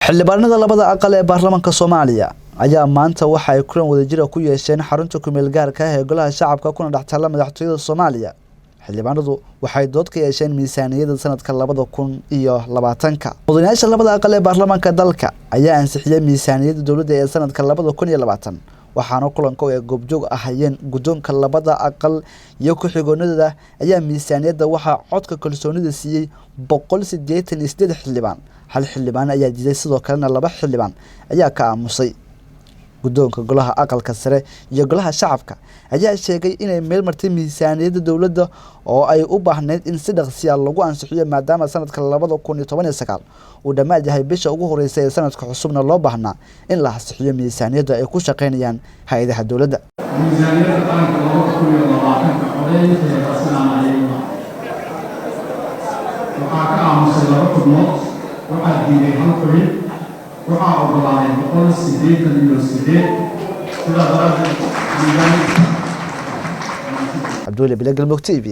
xildhibaanada labada aqal ee baarlamaanka Soomaaliya ayaa maanta waxa ay kulan wadajir ah ku yeesheen xarunta ku-meel gaarka ah ee golaha shacabka kuna dhaxtala madaxtooyada Soomaaliya. xildhibaanadu waxay dood ka yeesheen miisaaniyadda sanadka 2020. mudanayaasha labada aqal ee baarlamaanka dalka ayaa ansixiyay miisaaniyadda dawladda ee sanadka 2020 waxaana kulanka ay goobjoog ahayeen guddoonka labada aqal iyo ku-xigeenada ayaa miisaaniyadda waxa codka kalsoonida siiyay 188 xildhibaan. hal xildhibaan ayaa diiday sidoo kalena laba xildhibaan ayaa ka aamusay. guddoonka golaha aqalka sare iyo golaha shacabka ayaa sheegay inay meel martay miisaaniyadda dawladda oo ay u baahneyd in si dhaqsi ah lagu ansixiyo maadaama sanadka 2019 uu dhammaad yahay bisha ugu horeysay ee sanadka cusubna loo baahnaa in la ansixiyo miisaaniyadda ay ku shaqeynayaan hay'adaha dawladda. miisaaniyadda qaranka 2020 codeynteeda sanadayda waxaa ka aamusay laba xubnood waxaa diiday hal xubin waxaa ogolaaday 188 sidaa daraadeed Abdulle Bilagal TV.